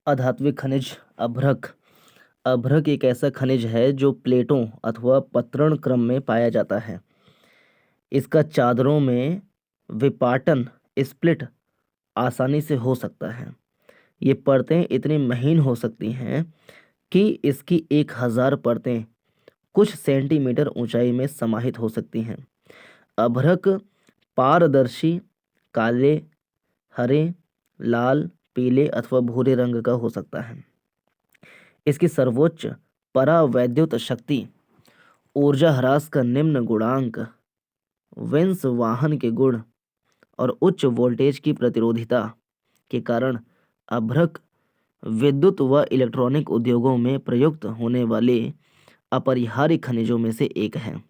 अधात्विक खनिज अभ्रक। अभ्रक एक ऐसा खनिज है जो प्लेटों अथवा पत्रण क्रम में पाया जाता है। इसका चादरों में विपाटन स्प्लिट आसानी से हो सकता है। ये परतें इतनी महीन हो सकती हैं कि इसकी 1000 परतें कुछ सेंटीमीटर ऊंचाई में समाहित हो सकती हैं। अभ्रक पारदर्शी काले, हरे, लाल, पीले अथवा भूरे रंग का हो सकता है। इसकी सर्वोच्च परावैद्युत शक्ति, ऊर्जा ह्रास का निम्न गुणांक, विंस वाहन के गुण और उच्च वोल्टेज की प्रतिरोधिता के कारण अभ्रक विद्युत व इलेक्ट्रॉनिक उद्योगों में प्रयुक्त होने वाले अपरिहार्य खनिजों में से एक है।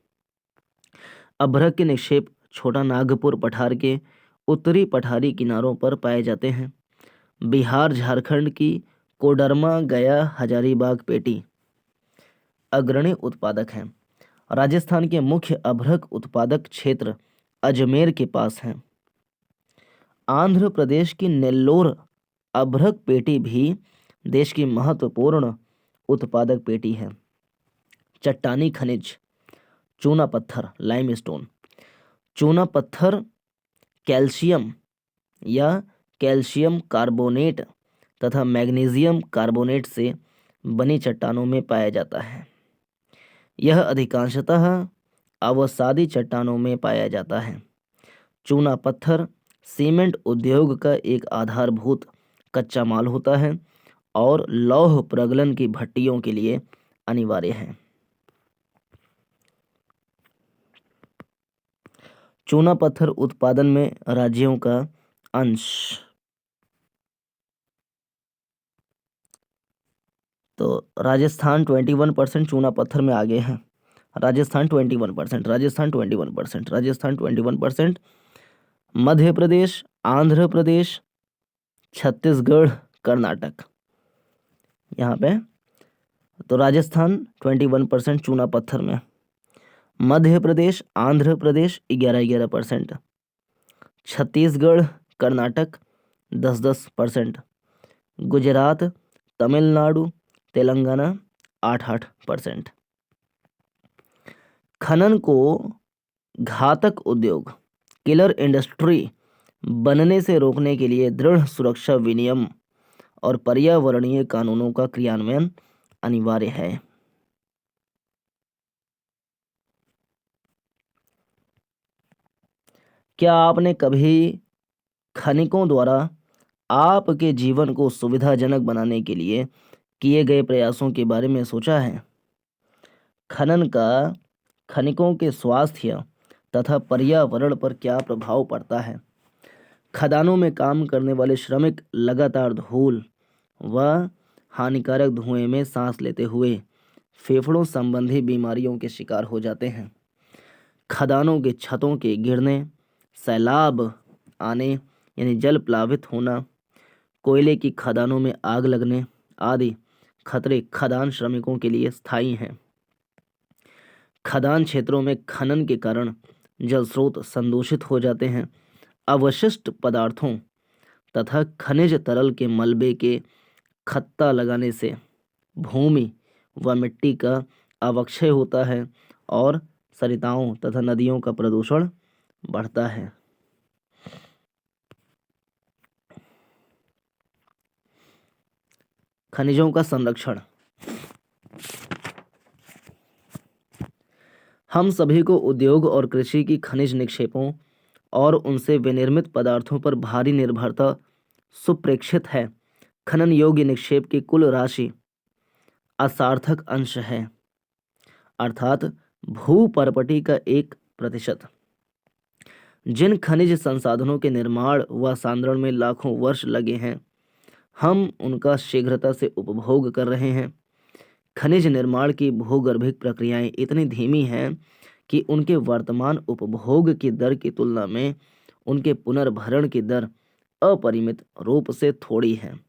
अभ्रक के निक्षेप छोटा नागपुर पठार के उत्तरी पठारी किनारों पर पाए जाते हैं। बिहार झारखंड की कोडरमा गया हजारीबाग पेटी अग्रणी उत्पादक हैं। राजस्थान के मुख्य अभ्रक उत्पादक क्षेत्र अजमेर के पास हैं। आंध्र प्रदेश की नेल्लोर अभ्रक पेटी भी देश की महत्वपूर्ण उत्पादक पेटी है। चट्टानी खनिज चूना पत्थर लाइमस्टोन। चूना पत्थर कैल्शियम या कैल्शियम कार्बोनेट तथा मैग्नीशियम कार्बोनेट से बनी चट्टानों में पाया जाता है। यह अधिकांशतः अवसादी चट्टानों में पाया जाता है। चूना पत्थर सीमेंट उद्योग का एक आधारभूत कच्चा माल होता है और लौह प्रगलन की भट्टियों के लिए अनिवार्य है। चूना पत्थर उत्पादन में राज्यों का अंश। तो राजस्थान 21% चूना पत्थर में आगे हैं। राजस्थान 21%, राजस्थान 21%, राजस्थान 21%, मध्य प्रदेश, आंध्र प्रदेश, छत्तीसगढ़, कर्नाटक यहाँ पे। तो राजस्थान 21% चूना पत्थर में, मध्य प्रदेश, आंध्र प्रदेश 11%, छत्तीसगढ़, कर्नाटक 10%, गुजरात, तमिलनाडु, तेलंगाना 8%। खनन को घातक उद्योग किलर इंडस्ट्री बनने से रोकने के लिए दृढ़ सुरक्षा विनियम और पर्यावरणीय कानूनों का क्रियान्वयन अनिवार्य है। क्या आपने कभी खनिकों द्वारा आपके जीवन को सुविधाजनक बनाने के लिए किए गए प्रयासों के बारे में सोचा है? खनन का खनिकों के स्वास्थ्य तथा पर्यावरण पर क्या प्रभाव पड़ता है? खदानों में काम करने वाले श्रमिक लगातार धूल व हानिकारक धुएं में सांस लेते हुए फेफड़ों संबंधी बीमारियों के शिकार हो जाते हैं। खदानों के छतों के गिरने, सैलाब आने यानी जल प्लावित होना, कोयले की खदानों में आग लगने आदि खतरे खदान श्रमिकों के लिए स्थायी हैं। खदान क्षेत्रों में खनन के कारण जल स्रोत संदूषित हो जाते हैं। अवशिष्ट पदार्थों तथा खनिज तरल के मलबे के खत्ता लगाने से भूमि व मिट्टी का अवक्षय होता है और सरिताओं तथा नदियों का प्रदूषण बढ़ता है। खनिजों का संरक्षण। हम सभी को उद्योग और कृषि की खनिज निक्षेपों और उनसे विनिर्मित पदार्थों पर भारी निर्भरता सुप्रेक्षित है। खनन योग्य निक्षेप की कुल राशि असार्थक अंश है, अर्थात भू परपटी का 1%। जिन खनिज संसाधनों के निर्माण व सांद्रण में लाखों वर्ष लगे हैं, हम उनका शीघ्रता से उपभोग कर रहे हैं। खनिज निर्माण की भूगर्भिक प्रक्रियाएं इतनी धीमी हैं कि उनके वर्तमान उपभोग की दर की तुलना में उनके पुनर्भरण की दर अपरिमित रूप से थोड़ी है।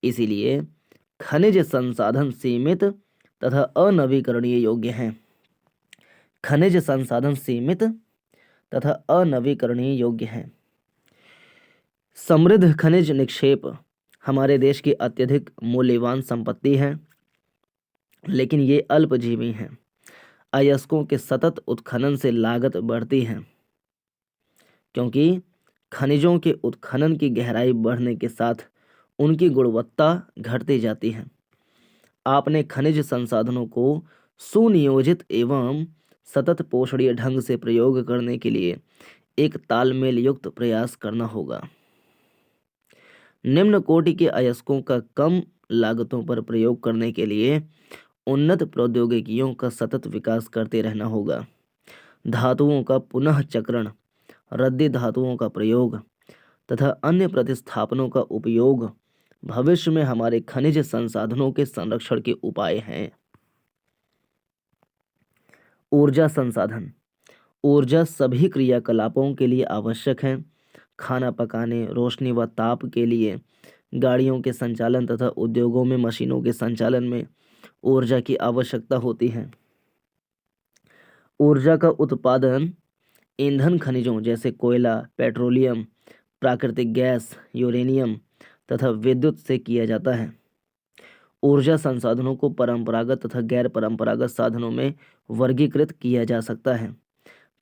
इसीलिए खनिज संसाधन सीमित तथा अनवीकरणीय योग्य हैं। खनिज संसाधन सीमित तथा अनवीकरणीय योग्य हैं। समृद्ध खनिज निक्षेप हमारे देश की अत्यधिक मूल्यवान संपत्ति है, लेकिन ये अल्पजीवी हैं। अयस्कों के सतत उत्खनन से लागत बढ़ती है, क्योंकि खनिजों के उत्खनन की गहराई बढ़ने के साथ उनकी गुणवत्ता घटती जाती है। आपने खनिज संसाधनों को सुनियोजित एवं सतत पोषणीय ढंग से प्रयोग करने के लिए एक तालमेल युक्त प्रयास करना होगा। निम्न कोटि के अयस्कों का कम लागतों पर प्रयोग करने के लिए उन्नत प्रौद्योगिकियों का सतत विकास करते रहना होगा। धातुओं का पुनः चक्रण, रद्दी धातुओं का प्रयोग तथा अन्य प्रतिस्थापनों का उपयोग भविष्य में हमारे खनिज संसाधनों के संरक्षण के उपाय हैं। ऊर्जा संसाधन। ऊर्जा सभी क्रियाकलापों के लिए आवश्यक है। खाना पकाने, रोशनी व ताप के लिए, गाड़ियों के संचालन तथा उद्योगों में मशीनों के संचालन में ऊर्जा की आवश्यकता होती है। ऊर्जा का उत्पादन ईंधन खनिजों जैसे कोयला, पेट्रोलियम, प्राकृतिक गैस, यूरेनियम तथा विद्युत से किया जाता है। ऊर्जा संसाधनों को परंपरागत तथा गैर परंपरागत साधनों में वर्गीकृत किया जा सकता है।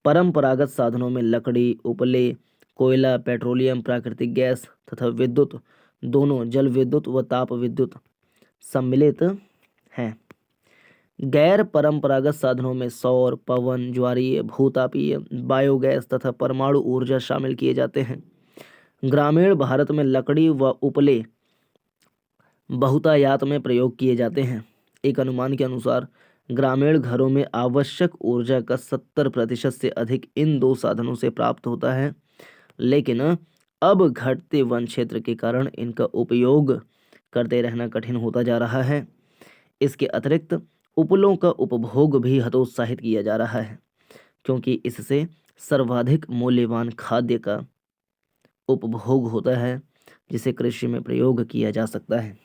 परंपरागत साधनों में लकड़ी, उपले, कोयला, पेट्रोलियम, प्राकृतिक गैस तथा विद्युत दोनों जल विद्युत व ताप विद्युत सम्मिलित हैं। गैर परंपरागत साधनों में सौर, पवन, ज्वारीय, भूतापीय, बायोगैस तथा परमाणु ऊर्जा शामिल किए जाते हैं। ग्रामीण भारत में लकड़ी व उपले बहुतायत में प्रयोग किए जाते हैं। एक अनुमान के अनुसार ग्रामीण घरों में आवश्यक ऊर्जा का 70% से अधिक इन दो साधनों से प्राप्त होता है, लेकिन अब घटते वन क्षेत्र के कारण इनका उपयोग करते रहना कठिन होता जा रहा है। इसके अतिरिक्त उपलों का उपभोग भी हतोत्साहित किया जा रहा है, क्योंकि इससे सर्वाधिक मूल्यवान खाद्य का उपभोग होता है, जिसे कृषि में प्रयोग किया जा सकता है।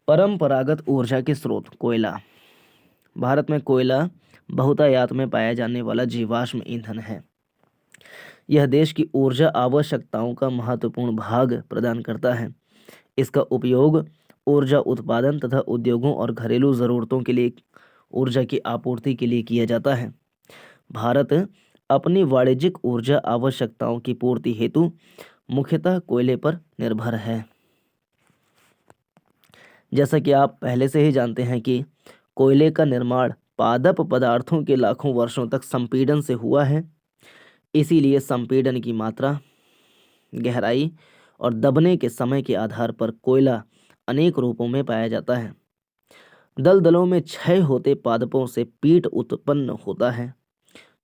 परंपरागत ऊर्जा के स्रोत। कोयला। भारत में कोयला बहुतायत में पाया जाने वाला जीवाश्म ईंधन है। यह देश की ऊर्जा आवश्यकताओं का महत्वपूर्ण भाग प्रदान करता है। इसका उपयोग ऊर्जा उत्पादन तथा उद्योगों और घरेलू ज़रूरतों के लिए ऊर्जा की आपूर्ति के लिए किया जाता है। भारत अपनी वाणिज्यिक ऊर्जा आवश्यकताओं की पूर्ति हेतु मुख्यतः कोयले पर निर्भर है। जैसा कि आप पहले से ही जानते हैं कि कोयले का निर्माण पादप पदार्थों के लाखों वर्षों तक संपीड़न से हुआ है। इसीलिए संपीड़न की मात्रा, गहराई और दबने के समय के आधार पर कोयला अनेक रूपों में पाया जाता है। दलदलों में क्षय होते पादपों से पीट उत्पन्न होता है,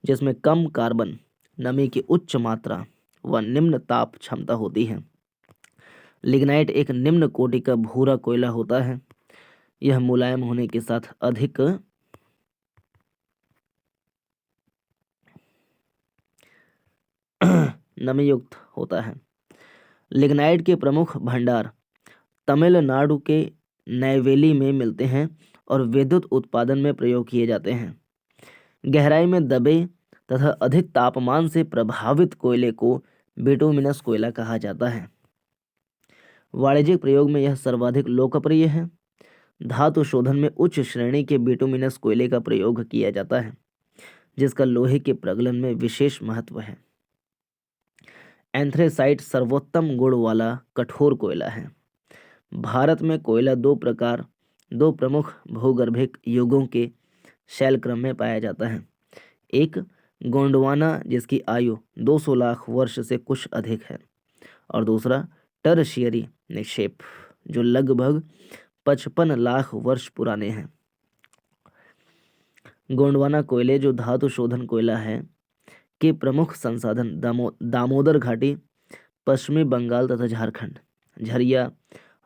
जिसमें कम कार्बन, नमी की उच्च मात्रा व निम्न ताप क्षमता होती है। लिग्नाइट एक निम्न कोटि का भूरा कोयला होता है। यह मुलायम होने के साथ अधिक नमीयुक्त होता है। लिग्नाइट के प्रमुख भंडार तमिलनाडु के नैवेली में मिलते हैं और विद्युत उत्पादन में प्रयोग किए जाते हैं। गहराई में दबे तथा अधिक तापमान से प्रभावित कोयले को बिटुमिनस कोयला कहा जाता है। वाणिज्यिक प्रयोग में यह सर्वाधिक लोकप्रिय है। धातु शोधन में उच्च श्रेणी के बिटुमिनस कोयले का प्रयोग किया जाता है, जिसका लोहे के प्रगलन में विशेष महत्व है। एंथ्रेसाइट सर्वोत्तम गुण वाला कठोर कोयला है। भारत में कोयला दो प्रमुख भूगर्भिक युगों के शैलक्रम में पाया जाता है। एक गोंडवाना, जिसकी आयु 200 लाख वर्ष से कुछ अधिक है, और दूसरा टर्शियरी निक्षेप, जो लगभग 55 लाख वर्ष पुराने हैं। गोंडवाना कोयले, जो धातु शोधन कोयला है, के प्रमुख संसाधन दामोदर घाटी, पश्चिमी बंगाल तथा झारखंड, झरिया,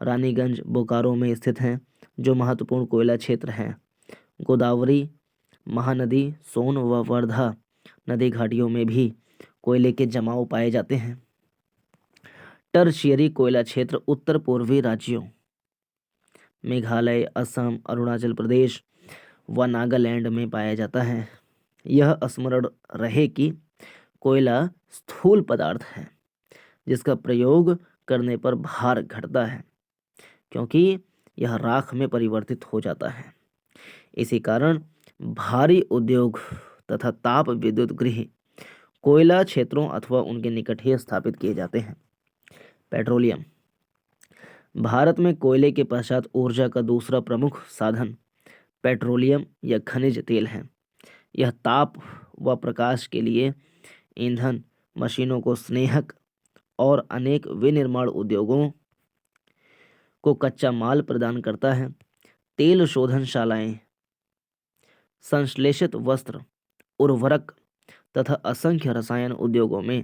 रानीगंज, बोकारो में स्थित हैं, जो महत्वपूर्ण कोयला क्षेत्र हैं। गोदावरी, महानदी, सोन व वर्धा नदी घाटियों में भी कोयले के जमाव पाए जाते हैं। टर्शियरी कोयला क्षेत्र उत्तर पूर्वी राज्यों मेघालय, असम, अरुणाचल प्रदेश व नागालैंड में पाया जाता है। यह स्मरण रहे कि कोयला स्थूल पदार्थ है, जिसका प्रयोग करने पर भार घटता है, क्योंकि यह राख में परिवर्तित हो जाता है। इसी कारण भारी उद्योग तथा ताप विद्युत गृह कोयला क्षेत्रों अथवा उनके निकट ही स्थापित किए जाते हैं। पेट्रोलियम। भारत में कोयले के पश्चात ऊर्जा का दूसरा प्रमुख साधन पेट्रोलियम या खनिज तेल है। यह ताप व प्रकाश के लिए ईंधन, मशीनों को स्नेहक और अनेक विनिर्माण उद्योगों को कच्चा माल प्रदान करता है। तेल शोधनशालाएं, संश्लेषित वस्त्र, उर्वरक तथा असंख्य रसायन उद्योगों में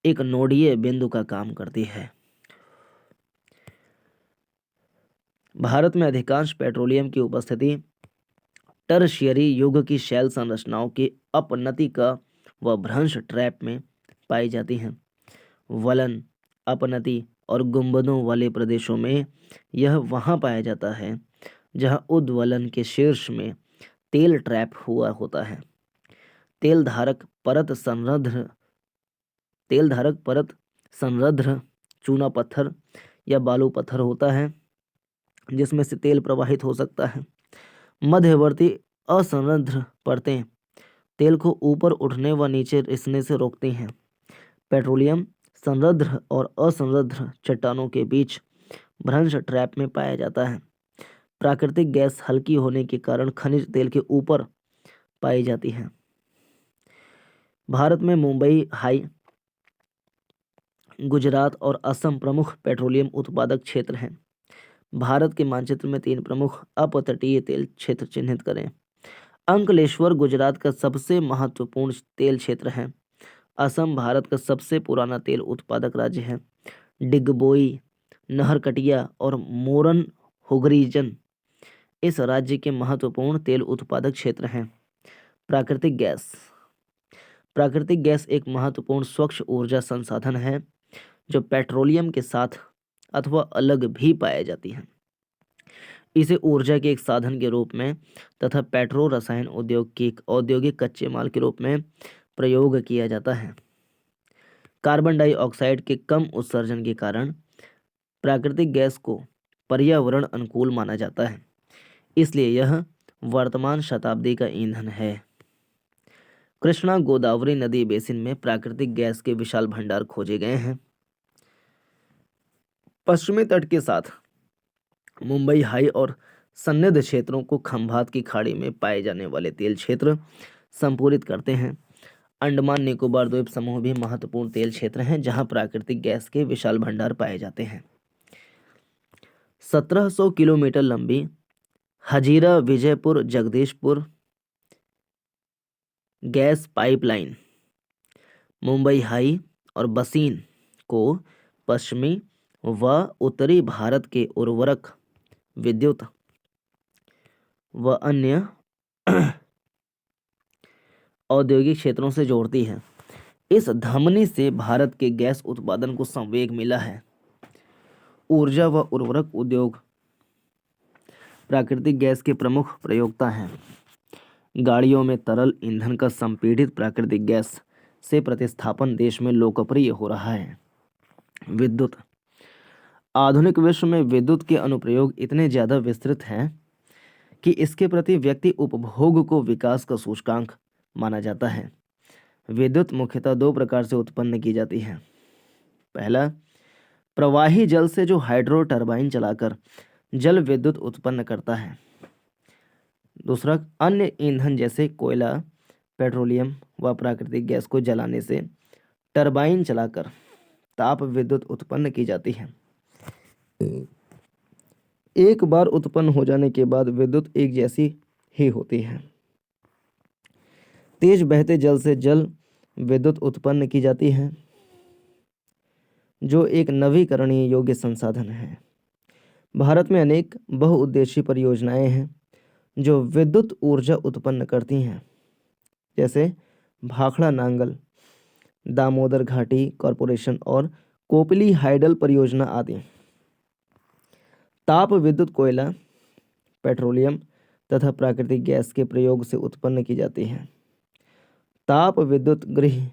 एक नोडीय बिंदु का काम करती है। भारत में अधिकांश पेट्रोलियम की उपस्थिति टर्शियरी युग की शैल संरचनाओं की अपनति का व भ्रंश ट्रैप में पाई जाती हैं। वलन, अपनति और गुंबदों वाले प्रदेशों में यह वहाँ पाया जाता है जहाँ उद्वलन के शीर्ष में तेल ट्रैप हुआ होता है। तेल धारक परत संरद्र चूना पत्थर या बालू पत्थर होता है जिसमें से तेल प्रवाहित हो सकता है। मध्यवर्ती असंरद्र परतें तेल को ऊपर उठने व नीचे रिसने से रोकती हैं। पेट्रोलियम संरद्र और असंरद्र चट्टानों के बीच भ्रंश ट्रैप में पाया जाता है। प्राकृतिक गैस हल्की होने के कारण खनिज तेल के ऊपर पाई जाती है। भारत में मुंबई, हाई, गुजरात और असम प्रमुख पेट्रोलियम उत्पादक क्षेत्र हैं। भारत के मानचित्र में 3 प्रमुख अपतटीय तेल क्षेत्र चिन्हित करें। अंकलेश्वर गुजरात का सबसे महत्वपूर्ण तेल क्षेत्र है। असम भारत का सबसे पुराना तेल उत्पादक राज्य है। डिगबोई, नहरकटिया और मोरन हुगरीजन इस राज्य के महत्वपूर्ण तेल उत्पादक क्षेत्र हैं। प्राकृतिक गैस। प्राकृतिक गैस एक महत्वपूर्ण स्वच्छ ऊर्जा संसाधन है जो पेट्रोलियम के साथ अथवा अलग भी पाई जाती है। इसे ऊर्जा के एक साधन के रूप में तथा पेट्रो रसायन उद्योग के एक औद्योगिक कच्चे माल के रूप में प्रयोग किया जाता है। कार्बन डाइऑक्साइड के कम उत्सर्जन के कारण प्राकृतिक गैस को पर्यावरण अनुकूल माना जाता है, इसलिए यह वर्तमान शताब्दी का ईंधन है। कृष्णा गोदावरी नदी बेसिन में प्राकृतिक गैस के विशाल भंडार खोजे गए हैं। पश्चिमी तट के साथ मुंबई हाई और सन्निध क्षेत्रों को खंभात की खाड़ी में पाए जाने वाले तेल क्षेत्र संपूरित करते हैं। अंडमान निकोबार द्वीप समूह भी महत्वपूर्ण तेल क्षेत्र हैं जहां प्राकृतिक गैस के विशाल भंडार पाए जाते हैं। 1700 किलोमीटर लंबी Hazira Vijaypur Jagdishpur gas pipeline Mumbai high और बसीन को पश्चिमी व उत्तरी भारत के उर्वरक, विद्युत व अन्य औद्योगिक क्षेत्रों से जोड़ती है। इस धमनी से भारत के गैस उत्पादन को संवेग मिला है। ऊर्जा व उर्वरक उद्योग प्राकृतिक गैस के प्रमुख प्रयोक्ता हैं। गाड़ियों में तरल ईंधन का संपीड़ित प्राकृतिक गैस से प्रतिस्थापन देश में लोकप्रिय हो रहा है। विद्युत। आधुनिक विश्व में विद्युत के अनुप्रयोग इतने ज़्यादा विस्तृत हैं कि इसके प्रति व्यक्ति उपभोग को विकास का सूचकांक माना जाता है। विद्युत मुख्यतः 2 प्रकार से उत्पन्न की जाती है। पहला, प्रवाही जल से जो हाइड्रो टरबाइन चलाकर जल विद्युत उत्पन्न करता है। दूसरा, अन्य ईंधन जैसे कोयला, पेट्रोलियम व प्राकृतिक गैस को जलाने से टरबाइन चलाकर ताप विद्युत उत्पन्न की जाती है। एक बार उत्पन्न हो जाने के बाद विद्युत एक जैसी ही होती है। तेज बहते जल से जल विद्युत उत्पन्न की जाती है जो एक नवीकरणीय योग्य संसाधन है। भारत में अनेक बहुउद्देशीय परियोजनाएं हैं जो विद्युत ऊर्जा उत्पन्न करती हैं, जैसे भाखड़ा नांगल, दामोदर घाटी कॉरपोरेशन और कोपली हाइडल परियोजना आदि। ताप विद्युत कोयला, पेट्रोलियम तथा प्राकृतिक गैस के प्रयोग से उत्पन्न की जाती है। ताप विद्युत गृह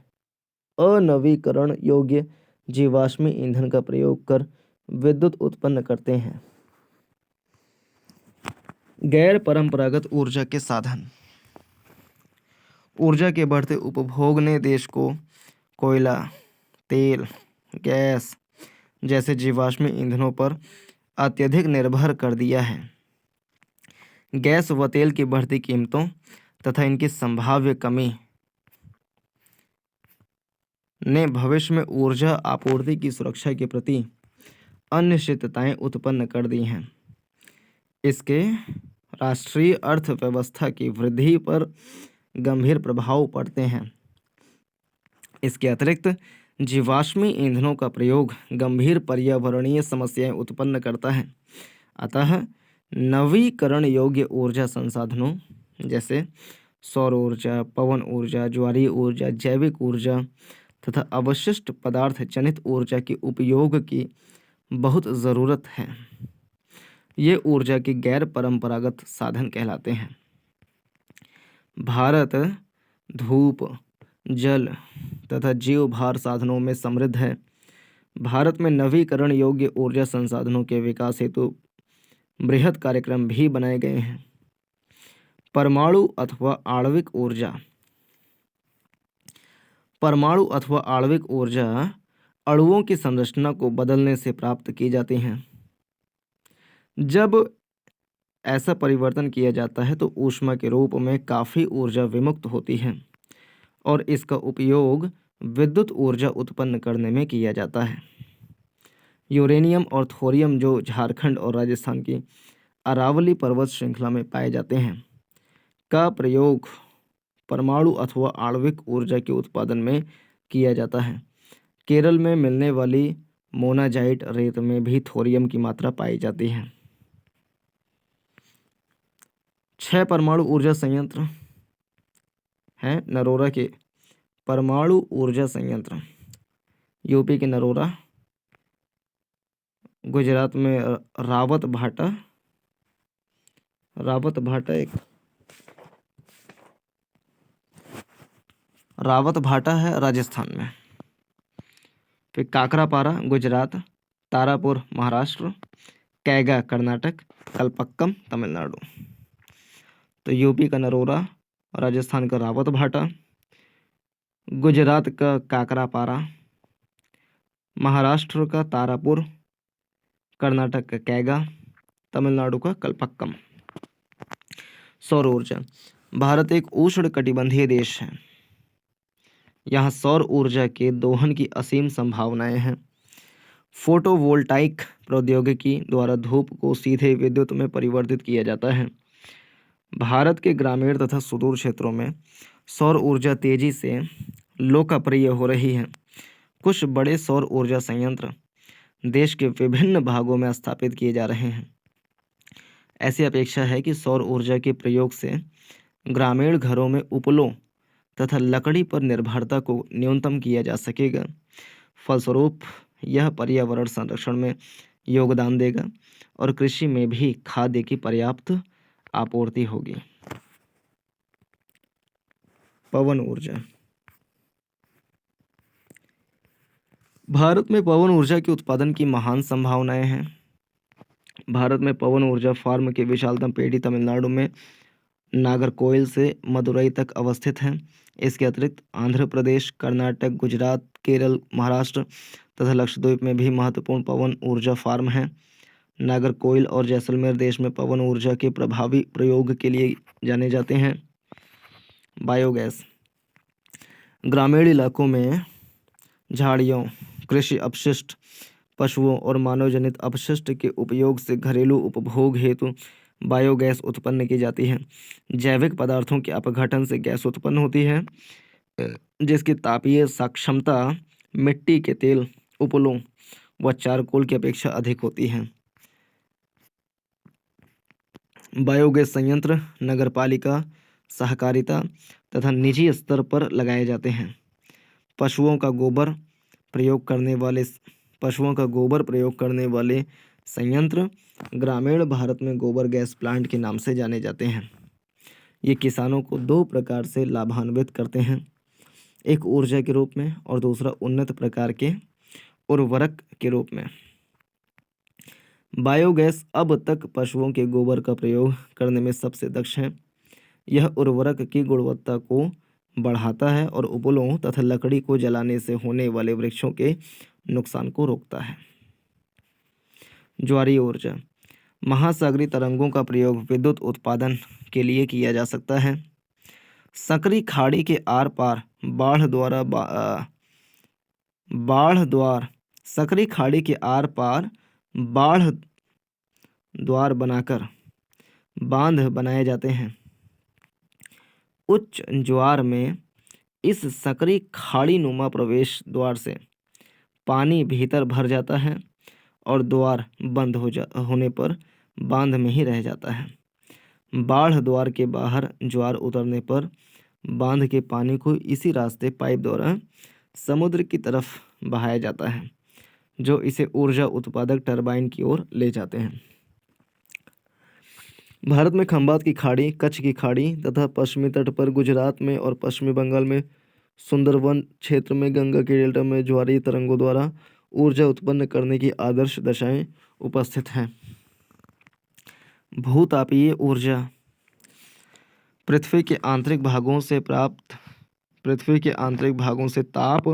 अनवीकरण योग्य जीवाश्मी ईंधन का प्रयोग कर विद्युत उत्पन्न करते हैं। गैर परंपरागत ऊर्जा के साधन। ऊर्जा के बढ़ते उपभोग ने देश को कोयला, तेल, गैस जैसे जीवाश्मी ईंधनों पर अत्यधिक निर्भर कर दिया है। गैस व तेल की बढ़ती कीमतों तथा इनकी संभाव्य कमी ने भविष्य में ऊर्जा आपूर्ति की सुरक्षा के प्रति अनिश्चितताएं उत्पन्न कर दी हैं। इसके राष्ट्रीय अर्थव्यवस्था की वृद्धि पर गंभीर प्रभाव पड़ते हैं। इसके अतिरिक्त जीवाश्मी ईंधनों का प्रयोग गंभीर पर्यावरणीय समस्याएं उत्पन्न करता है। अतः नवीकरण योग्य ऊर्जा संसाधनों जैसे सौर ऊर्जा, पवन ऊर्जा, ज्वारीय ऊर्जा, जैविक ऊर्जा तथा अवशिष्ट पदार्थ जनित ऊर्जा के उपयोग की बहुत ज़रूरत है। ये ऊर्जा के गैर परंपरागत साधन कहलाते हैं। भारत धूप, जल तथा जीवभार साधनों में समृद्ध है। भारत में नवीकरण योग्य ऊर्जा संसाधनों के विकास हेतु बृहद कार्यक्रम भी बनाए गए हैं। परमाणु अथवा आणविक ऊर्जा। परमाणु अथवा आणविक ऊर्जा अणुओं की संरचना को बदलने से प्राप्त की जाती हैं। जब ऐसा परिवर्तन किया जाता है तो ऊष्मा के रूप में काफ़ी ऊर्जा विमुक्त होती है और इसका उपयोग विद्युत ऊर्जा उत्पन्न करने में किया जाता है। यूरेनियम और थोरियम जो झारखंड और राजस्थान की अरावली पर्वत श्रृंखला में पाए जाते हैं का प्रयोग परमाणु अथवा आणविक ऊर्जा के उत्पादन में किया जाता है। केरल में मिलने वाली मोनाजाइट रेत में भी थोरियम की मात्रा पाई जाती है। 6 परमाणु ऊर्जा संयंत्र हैं नरोरा के। परमाणु ऊर्जा संयंत्र यूपी के नरोरा, गुजरात में रावत भाटा रावत भाटा है राजस्थान में। फिर काकरापारा गुजरात, तारापुर महाराष्ट्र, कैगा कर्नाटक, कलपक्कम तमिलनाडु। तो यूपी का नरोरा, राजस्थान का रावत भाटा, गुजरात का काकरापारा, महाराष्ट्र का तारापुर, कर्नाटक का कैगा, तमिलनाडु का कलपक्कम। सौर ऊर्जा। भारत एक उष्णकटिबंधीय देश है। यहाँ सौर ऊर्जा के दोहन की असीम संभावनाएं हैं। फोटोवोल्टाइक प्रौद्योगिकी द्वारा धूप को सीधे विद्युत में परिवर्तित किया जाता है। भारत के ग्रामीण तथा सुदूर क्षेत्रों में सौर ऊर्जा तेजी से लोकप्रिय हो रही है। कुछ बड़े सौर ऊर्जा संयंत्र देश के विभिन्न भागों में स्थापित किए जा रहे हैं। ऐसी अपेक्षा है कि सौर ऊर्जा के प्रयोग से ग्रामीण घरों में उपलों तथा लकड़ी पर निर्भरता को न्यूनतम किया जा सकेगा। फलस्वरूप यह पर्यावरण संरक्षण में योगदान देगा और कृषि में भी खाद्य की पर्याप्त आपूर्ति होगी। पवन ऊर्जा। भारत में पवन ऊर्जा के उत्पादन की महान संभावनाएं हैं। भारत में पवन ऊर्जा फार्म की विशालतम पेड़ी तमिलनाडु में नागरकोइल से मदुरई तक अवस्थित है। इसके अतिरिक्त आंध्र प्रदेश, कर्नाटक, गुजरात, केरल, महाराष्ट्र तथा लक्षद्वीप में भी महत्वपूर्ण पवन ऊर्जा फार्म हैं। नागरकोइल और जैसलमेर देश में पवन ऊर्जा के प्रभावी प्रयोग के लिए जाने जाते हैं। बायोगैस। ग्रामीण इलाकों में झाड़ियों, कृषि अपशिष्ट, पशुओं और मानवजनित अपशिष्ट के उपयोग से घरेलू उपभोग हेतु बायोगैस उत्पन्न की जाती है। जैविक पदार्थों के अपघटन से गैस उत्पन्न होती है जिसकी तापीय क्षमता मिट्टी के तेल, उपलों व चारकोल की अपेक्षा अधिक होती है। बायोगैस संयंत्र नगरपालिका, सहकारिता तथा निजी स्तर पर लगाए जाते हैं। पशुओं का गोबर प्रयोग करने वाले संयंत्र ग्रामीण भारत में गोबर गैस प्लांट के नाम से जाने जाते हैं। ये किसानों को 2 प्रकार से लाभान्वित करते हैं, एक ऊर्जा के रूप में और दूसरा उन्नत प्रकार के उर्वरक के रूप में। बायोगैस अब तक पशुओं के गोबर का प्रयोग करने में सबसे दक्ष है। यह उर्वरक की गुणवत्ता को बढ़ाता है और उपलों तथा लकड़ी को जलाने से होने वाले वृक्षों के नुकसान को रोकता है। ज्वारीय ऊर्जा। महासागरीय तरंगों का प्रयोग विद्युत उत्पादन के लिए किया जा सकता है। सकरी खाड़ी के आर पार बाढ़ द्वार सकरी खाड़ी के आर पार बाढ़ द्वार बनाकर बांध बनाए जाते हैं। उच्च ज्वार में इस सकरी खाड़ी नुमा प्रवेश द्वार से पानी भीतर भर जाता है और द्वार बंद होने पर बांध में ही रह जाता है। बाढ़ द्वार के बाहर ज्वार उतरने पर बांध के पानी को इसी रास्ते पाइप द्वारा समुद्र की तरफ बहाया जाता है, जो इसे ऊर्जा उत्पादक टरबाइन की ओर ले जाते हैं। भारत में खंबात की खाड़ी, कच्छ की खाड़ी तथा पश्चिमी तट पर गुजरात में और पश्चिमी बंगाल में सुंदरवन क्षेत्र में गंगा के डेल्टा में ज्वारीय तरंगों द्वारा ऊर्जा उत्पन्न करने की आदर्श दशाएं उपस्थित हैं। भूतापीय ऊर्जा। पृथ्वी के आंतरिक भागों से ताप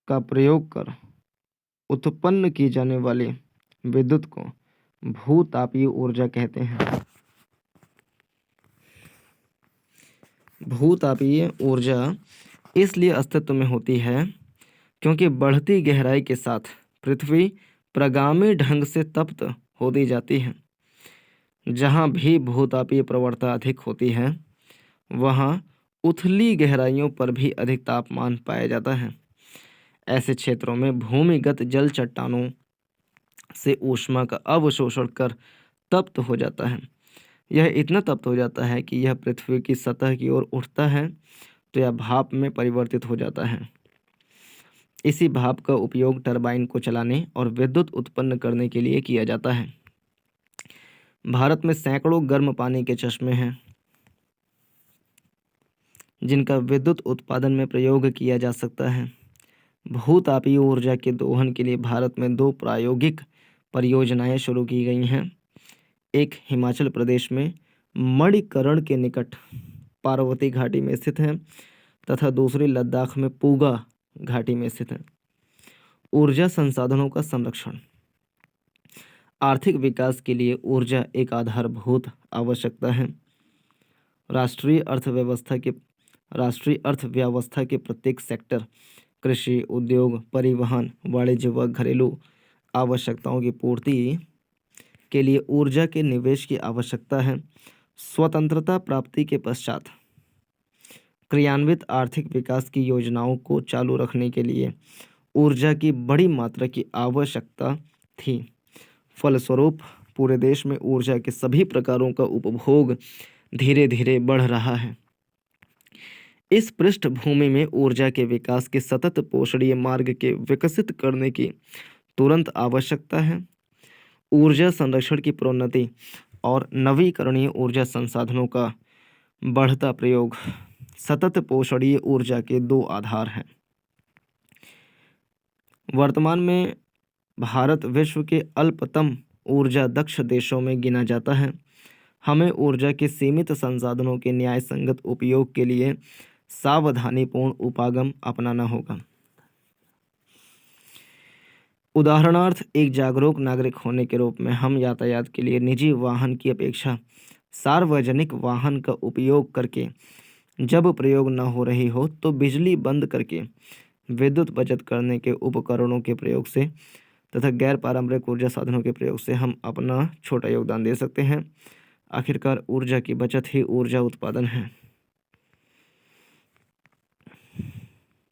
का प्रयोग कर उत्पन्न की जाने वाली विद्युत को भूतापीय ऊर्जा कहते हैं। भूतापीय ऊर्जा इसलिए अस्तित्व में होती है क्योंकि बढ़ती गहराई के साथ पृथ्वी प्रगामी ढंग से तप्त होती जाती है। जहाँ भी भूतापीय प्रवणता अधिक होती है, वहाँ उथली गहराइयों पर भी अधिक तापमान पाया जाता है। ऐसे क्षेत्रों में भूमिगत जल चट्टानों से ऊष्मा का अवशोषण कर तप्त हो जाता है। यह इतना तप्त हो जाता है कि यह पृथ्वी की सतह की ओर उठता है तो यह भाप में परिवर्तित हो जाता है। इसी भाप का उपयोग टरबाइन को चलाने और विद्युत उत्पन्न करने के लिए किया जाता है। भारत में सैकड़ों गर्म पानी के चश्मे हैं जिनका विद्युत उत्पादन में प्रयोग किया जा सकता है। भूतापीय ऊर्जा के दोहन के लिए भारत में 2 प्रायोगिक परियोजनाएं शुरू की गई हैं। एक हिमाचल प्रदेश में मणिकर्ण के निकट पार्वती घाटी में स्थित है तथा दूसरी लद्दाख में पूगा घाटी में स्थित है। ऊर्जा संसाधनों का संरक्षण। आर्थिक विकास के लिए ऊर्जा एक आधारभूत आवश्यकता है। राष्ट्रीय अर्थव्यवस्था के प्रत्येक सेक्टर, कृषि, उद्योग, परिवहन, वाणिज्य व घरेलू आवश्यकताओं की पूर्ति के लिए ऊर्जा के निवेश की आवश्यकता है। स्वतंत्रता प्राप्ति के पश्चात क्रियान्वित आर्थिक विकास की योजनाओं को चालू रखने के लिए ऊर्जा की बड़ी मात्रा की आवश्यकता थी। फलस्वरूप पूरे देश में ऊर्जा के सभी प्रकारों का उपभोग धीरे धीरे बढ़ रहा है। इस पृष्ठभूमि में ऊर्जा के विकास के सतत पोषणीय मार्ग के विकसित करने की तुरंत आवश्यकता है। ऊर्जा संरक्षण की प्रोन्नति और नवीकरणीय ऊर्जा संसाधनों का बढ़ता प्रयोग सतत पोषणीय ऊर्जा के 2 आधार हैं। वर्तमान में भारत विश्व के अल्पतम ऊर्जा दक्ष देशों में गिना जाता है। हमें ऊर्जा के सीमित संसाधनों के न्याय संगत उपयोग के लिए सावधानीपूर्ण उपागम अपनाना होगा। उदाहरणार्थ, एक जागरूक नागरिक होने के रूप में हम यातायात के लिए निजी वाहन की अपेक्षा सार्वजनिक वाहन का उपयोग करके, जब प्रयोग न हो रही हो तो बिजली बंद करके, विद्युत बचत करने के उपकरणों के प्रयोग से तथा गैर पारंपरिक ऊर्जा साधनों के प्रयोग से हम अपना छोटा योगदान दे सकते हैं। आखिरकार ऊर्जा की बचत ही ऊर्जा उत्पादन है।